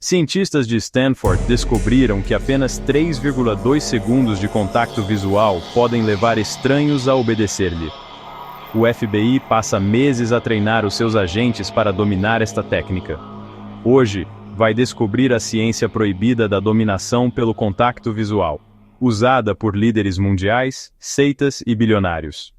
Cientistas de Stanford descobriram que apenas 3,2 segundos de contato visual podem levar estranhos a obedecer-lhe. O FBI passa meses a treinar os seus agentes para dominar esta técnica. Hoje, vai descobrir a ciência proibida da dominação pelo contato visual, usada por líderes mundiais, seitas e bilionários.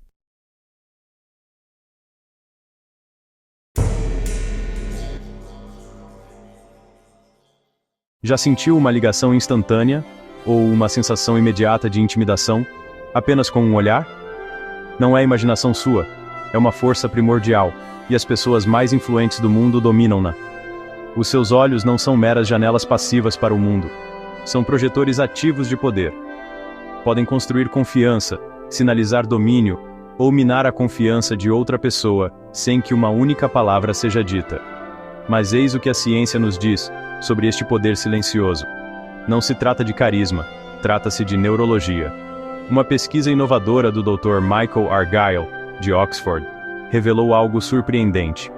Já sentiu uma ligação instantânea, ou uma sensação imediata de intimidação, apenas com um olhar? Não é imaginação sua, é uma força primordial, e as pessoas mais influentes do mundo dominam-na. Os seus olhos não são meras janelas passivas para o mundo, são projetores ativos de poder. Podem construir confiança, sinalizar domínio, ou minar a confiança de outra pessoa, sem que uma única palavra seja dita. Mas eis o que a ciência nos diz sobre este poder silencioso. Não se trata de carisma, trata-se de neurologia. Uma pesquisa inovadora do Dr. Michael Argyll, de Oxford, revelou algo surpreendente.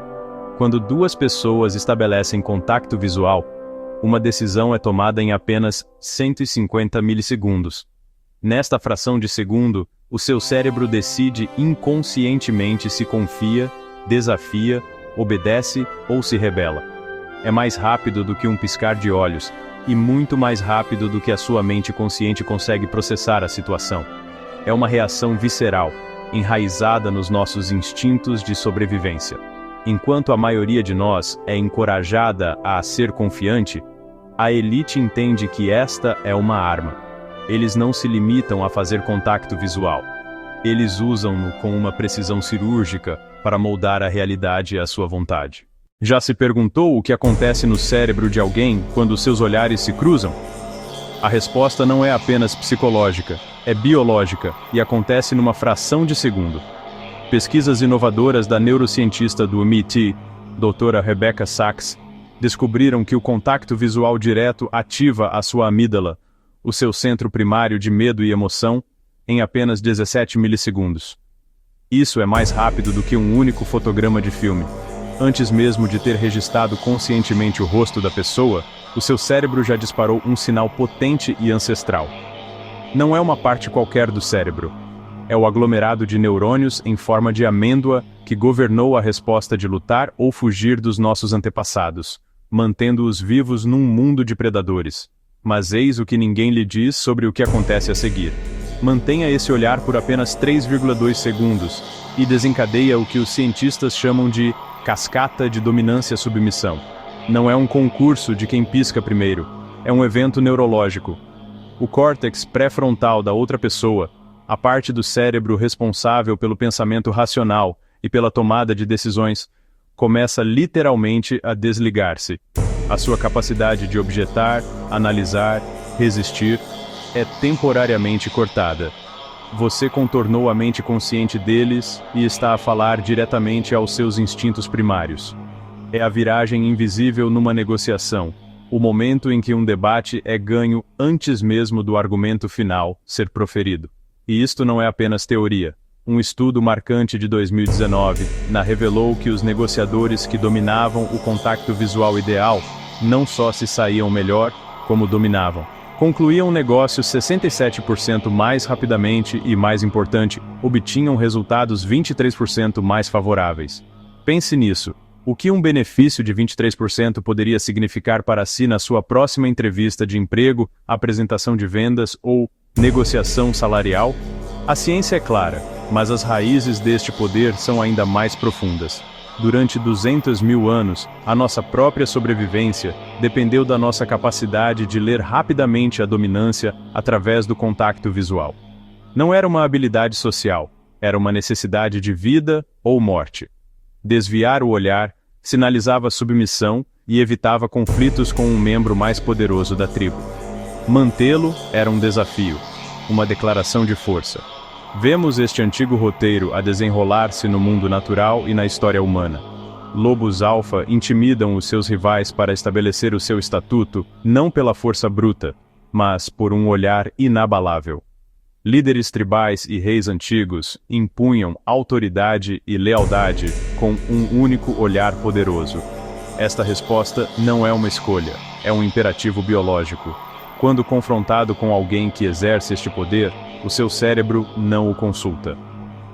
Quando duas pessoas estabelecem contato visual, uma decisão é tomada em apenas 150 milissegundos. Nesta fração de segundo, o seu cérebro decide inconscientemente se confia, desafia, obedece ou se rebela. É mais rápido do que um piscar de olhos, e muito mais rápido do que a sua mente consciente consegue processar a situação. É uma reação visceral, enraizada nos nossos instintos de sobrevivência. Enquanto a maioria de nós é encorajada a ser confiante, a elite entende que esta é uma arma. Eles não se limitam a fazer contato visual. Eles usam-no com uma precisão cirúrgica para moldar a realidade à sua vontade. Já se perguntou o que acontece no cérebro de alguém quando seus olhares se cruzam? A resposta não é apenas psicológica, é biológica e acontece numa fração de segundo. Pesquisas inovadoras da neurocientista do MIT, doutora Rebecca Sachs, descobriram que o contato visual direto ativa a sua amígdala, o seu centro primário de medo e emoção, em apenas 17 milissegundos. Isso é mais rápido do que um único fotograma de filme. Antes mesmo de ter registrado conscientemente o rosto da pessoa, o seu cérebro já disparou um sinal potente e ancestral. Não é uma parte qualquer do cérebro. É o aglomerado de neurônios em forma de amêndoa que governou a resposta de lutar ou fugir dos nossos antepassados, mantendo-os vivos num mundo de predadores. Mas eis o que ninguém lhe diz sobre o que acontece a seguir. Mantenha esse olhar por apenas 3,2 segundos e desencadeia o que os cientistas chamam de cascata de dominância-submissão. Não é um concurso de quem pisca primeiro, é um evento neurológico. O córtex pré-frontal da outra pessoa, a parte do cérebro responsável pelo pensamento racional e pela tomada de decisões, começa literalmente a desligar-se. A sua capacidade de objetar, analisar, resistir, é temporariamente cortada. Você contornou a mente consciente deles e está a falar diretamente aos seus instintos primários. É a viragem invisível numa negociação, o momento em que um debate é ganho antes mesmo do argumento final ser proferido. E isto não é apenas teoria. Um estudo marcante de 2019 revelou que os negociadores que dominavam o contato visual ideal não só se saíam melhor, como dominavam. Concluíam negócios 67% mais rapidamente e, mais importante, obtinham resultados 23% mais favoráveis. Pense nisso. O que um benefício de 23% poderia significar para si na sua próxima entrevista de emprego, apresentação de vendas ou negociação salarial? A ciência é clara, mas as raízes deste poder são ainda mais profundas. Durante 200 mil anos, a nossa própria sobrevivência dependeu da nossa capacidade de ler rapidamente a dominância através do contato visual. Não era uma habilidade social, era uma necessidade de vida ou morte. Desviar o olhar sinalizava submissão e evitava conflitos com um membro mais poderoso da tribo. Mantê-lo era um desafio, uma declaração de força. Vemos este antigo roteiro a desenrolar-se no mundo natural e na história humana. Lobos alfa intimidam os seus rivais para estabelecer o seu estatuto, não pela força bruta, mas por um olhar inabalável. Líderes tribais e reis antigos impunham autoridade e lealdade com um único olhar poderoso. Esta resposta não é uma escolha, é um imperativo biológico. Quando confrontado com alguém que exerce este poder, o seu cérebro não o consulta.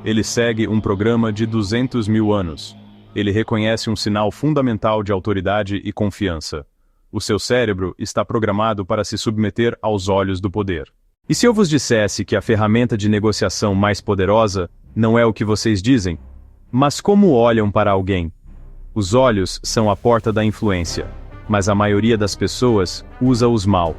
Ele segue um programa de 200 mil anos. Ele reconhece um sinal fundamental de autoridade e confiança. O seu cérebro está programado para se submeter aos olhos do poder. E se eu vos dissesse que a ferramenta de negociação mais poderosa não é o que vocês dizem, mas como olham para alguém? Os olhos são a porta da influência, mas a maioria das pessoas usa-os mal.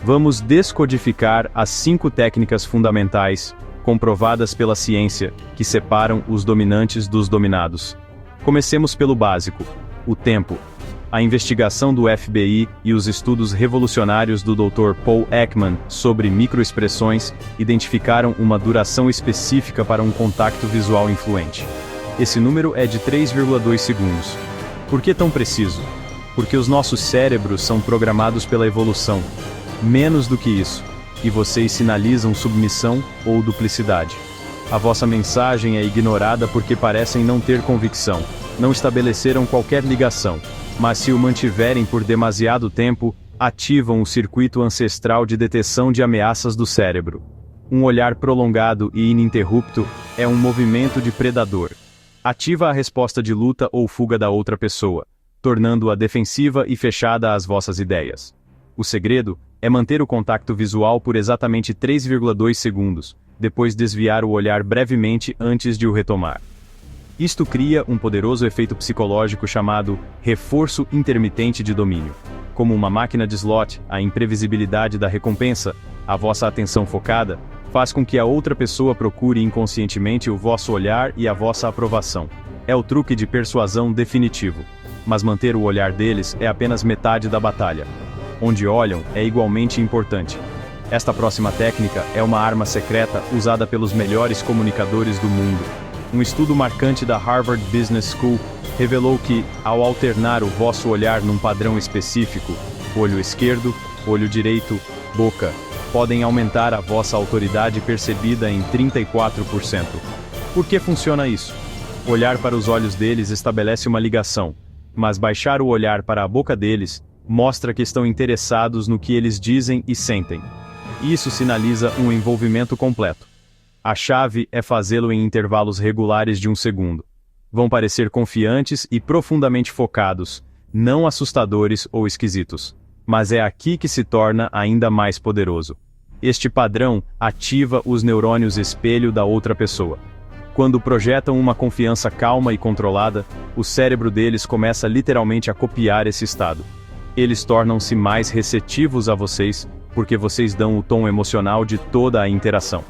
Vamos descodificar as 5 técnicas fundamentais, comprovadas pela ciência, que separam os dominantes dos dominados. Comecemos pelo básico: o tempo. A investigação do FBI e os estudos revolucionários do Dr. Paul Ekman sobre microexpressões identificaram uma duração específica para um contacto visual influente. Esse número é de 3,2 segundos. Por que tão preciso? Porque os nossos cérebros são programados pela evolução. Menos do que isso. E vocês sinalizam submissão ou duplicidade. A vossa mensagem é ignorada porque parecem não ter convicção. Não estabeleceram qualquer ligação. Mas se o mantiverem por demasiado tempo, ativam o circuito ancestral de detecção de ameaças do cérebro. Um olhar prolongado e ininterrupto é um movimento de predador. Ativa a resposta de luta ou fuga da outra pessoa, tornando-a defensiva e fechada às vossas ideias. O segredo é manter o contato visual por exatamente 3,2 segundos, depois desviar o olhar brevemente antes de o retomar. Isto cria um poderoso efeito psicológico chamado reforço intermitente de domínio. Como uma máquina de slot, a imprevisibilidade da recompensa, a vossa atenção focada, faz com que a outra pessoa procure inconscientemente o vosso olhar e a vossa aprovação. É o truque de persuasão definitivo. Mas manter o olhar deles é apenas metade da batalha. Onde olham é igualmente importante. Esta próxima técnica é uma arma secreta usada pelos melhores comunicadores do mundo. Um estudo marcante da Harvard Business School revelou que, ao alternar o vosso olhar num padrão específico, olho esquerdo, olho direito, boca, podem aumentar a vossa autoridade percebida em 34%. Por que funciona isso? Olhar para os olhos deles estabelece uma ligação, mas baixar o olhar para a boca deles mostra que estão interessados no que eles dizem e sentem. Isso sinaliza um envolvimento completo. A chave é fazê-lo em intervalos regulares de 1 segundo. Vão parecer confiantes e profundamente focados, não assustadores ou esquisitos. Mas é aqui que se torna ainda mais poderoso. Este padrão ativa os neurônios espelho da outra pessoa. Quando projetam uma confiança calma e controlada, o cérebro deles começa literalmente a copiar esse estado. Eles tornam-se mais receptivos a vocês, porque vocês dão o tom emocional de toda a interação.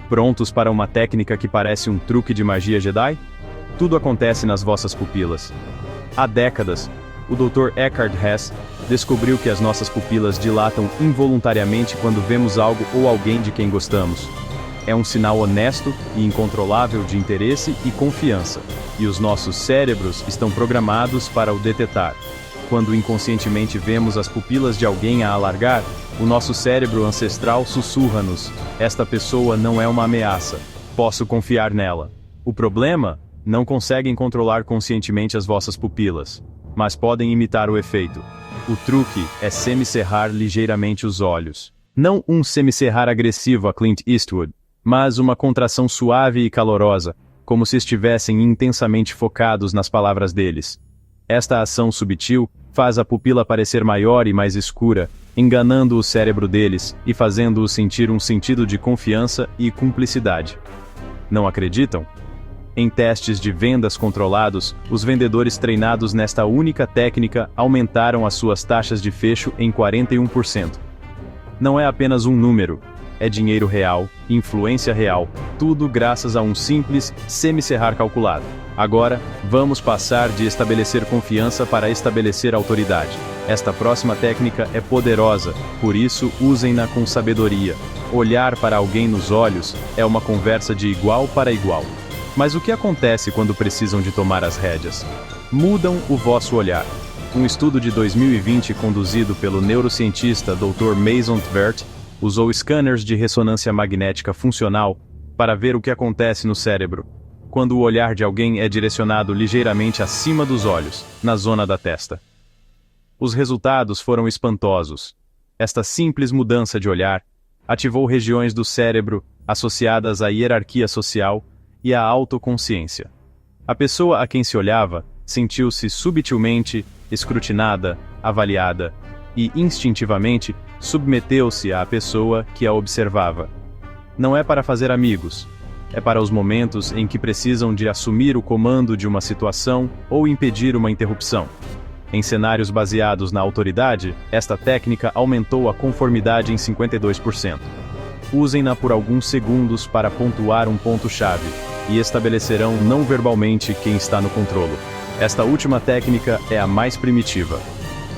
Prontos para uma técnica que parece um truque de magia Jedi? Tudo acontece nas vossas pupilas. Há décadas, o Dr. Eckhart Hess descobriu que as nossas pupilas dilatam involuntariamente quando vemos algo ou alguém de quem gostamos. É um sinal honesto e incontrolável de interesse e confiança, e os nossos cérebros estão programados para o detetar. Quando inconscientemente vemos as pupilas de alguém a alargar, o nosso cérebro ancestral sussurra-nos: esta pessoa não é uma ameaça, posso confiar nela. O problema? Não conseguem controlar conscientemente as vossas pupilas, mas podem imitar o efeito. O truque é semicerrar ligeiramente os olhos. Não um semicerrar agressivo a Clint Eastwood, mas uma contração suave e calorosa, como se estivessem intensamente focados nas palavras deles. Esta ação subtil faz a pupila parecer maior e mais escura, enganando o cérebro deles e fazendo-os sentir um sentido de confiança e cumplicidade. Não acreditam? Em testes de vendas controlados, os vendedores treinados nesta única técnica aumentaram as suas taxas de fecho em 41%. Não é apenas um número, é dinheiro real, influência real, tudo graças a um simples semicerrar calculado. Agora, vamos passar de estabelecer confiança para estabelecer autoridade. Esta próxima técnica é poderosa, por isso usem-na com sabedoria. Olhar para alguém nos olhos é uma conversa de igual para igual. Mas o que acontece quando precisam de tomar as rédeas? Mudam o vosso olhar. Um estudo de 2020 conduzido pelo neurocientista Dr. Mason Tvert usou scanners de ressonância magnética funcional para ver o que acontece no cérebro quando o olhar de alguém é direcionado ligeiramente acima dos olhos, na zona da testa. Os resultados foram espantosos. Esta simples mudança de olhar ativou regiões do cérebro associadas à hierarquia social e à autoconsciência. A pessoa a quem se olhava sentiu-se subtilmente escrutinada, avaliada e, instintivamente, submeteu-se à pessoa que a observava. Não é para fazer amigos, é para os momentos em que precisam de assumir o comando de uma situação ou impedir uma interrupção. Em cenários baseados na autoridade, esta técnica aumentou a conformidade em 52%. Usem-na por alguns segundos para pontuar um ponto-chave, e estabelecerão não verbalmente quem está no controle. Esta última técnica é a mais primitiva.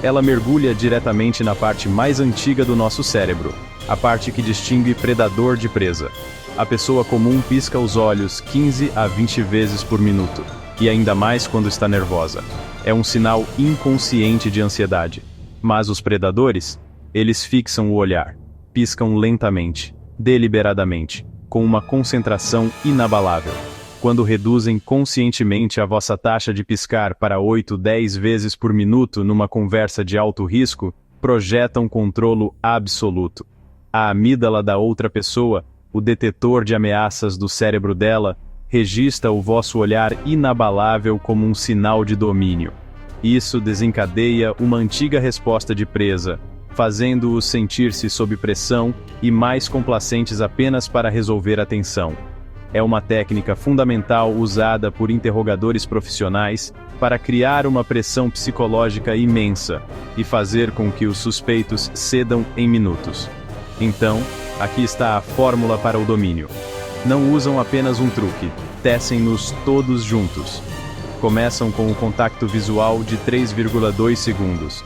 Ela mergulha diretamente na parte mais antiga do nosso cérebro, a parte que distingue predador de presa. A pessoa comum pisca os olhos 15 a 20 vezes por minuto, e ainda mais quando está nervosa. É um sinal inconsciente de ansiedade. Mas os predadores, eles fixam o olhar, piscam lentamente, deliberadamente, com uma concentração inabalável. Quando reduzem conscientemente a vossa taxa de piscar para 8, 10 vezes por minuto numa conversa de alto risco, projetam controlo absoluto. A amígdala da outra pessoa, o detetor de ameaças do cérebro dela, registra o vosso olhar inabalável como um sinal de domínio. Isso desencadeia uma antiga resposta de presa, fazendo-os sentir-se sob pressão e mais complacentes apenas para resolver a tensão. É uma técnica fundamental usada por interrogadores profissionais para criar uma pressão psicológica imensa e fazer com que os suspeitos cedam em minutos. Então, aqui está a fórmula para o domínio. Não usam apenas um truque, tecem-nos todos juntos. Começam com o contato visual de 3,2 segundos.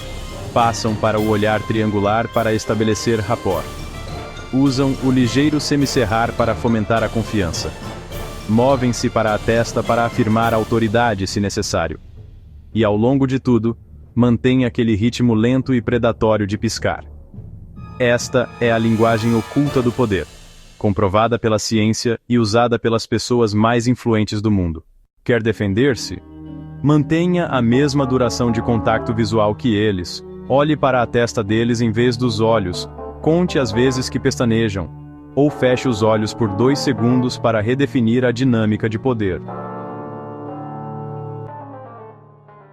Passam para o olhar triangular para estabelecer rapport. Usam o ligeiro semicerrar para fomentar a confiança. Movem-se para a testa para afirmar a autoridade se necessário. E ao longo de tudo, mantém aquele ritmo lento e predatório de piscar. Esta é a linguagem oculta do poder, comprovada pela ciência e usada pelas pessoas mais influentes do mundo. Quer defender-se? Mantenha a mesma duração de contato visual que eles. Olhe para a testa deles em vez dos olhos. Conte as vezes que pestanejam. Ou feche os olhos por 2 segundos para redefinir a dinâmica de poder.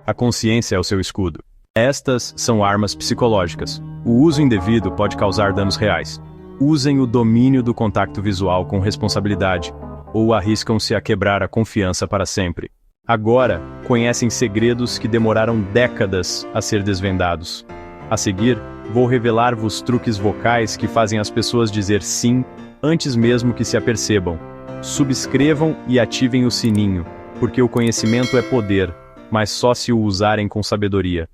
A consciência é o seu escudo. Estas são armas psicológicas. O uso indevido pode causar danos reais. Usem o domínio do contato visual com responsabilidade, ou arriscam-se a quebrar a confiança para sempre. Agora, conhecem segredos que demoraram décadas a ser desvendados. A seguir, vou revelar-vos truques vocais que fazem as pessoas dizer sim, antes mesmo que se apercebam. Subscrevam e ativem o sininho, porque o conhecimento é poder, mas só se o usarem com sabedoria.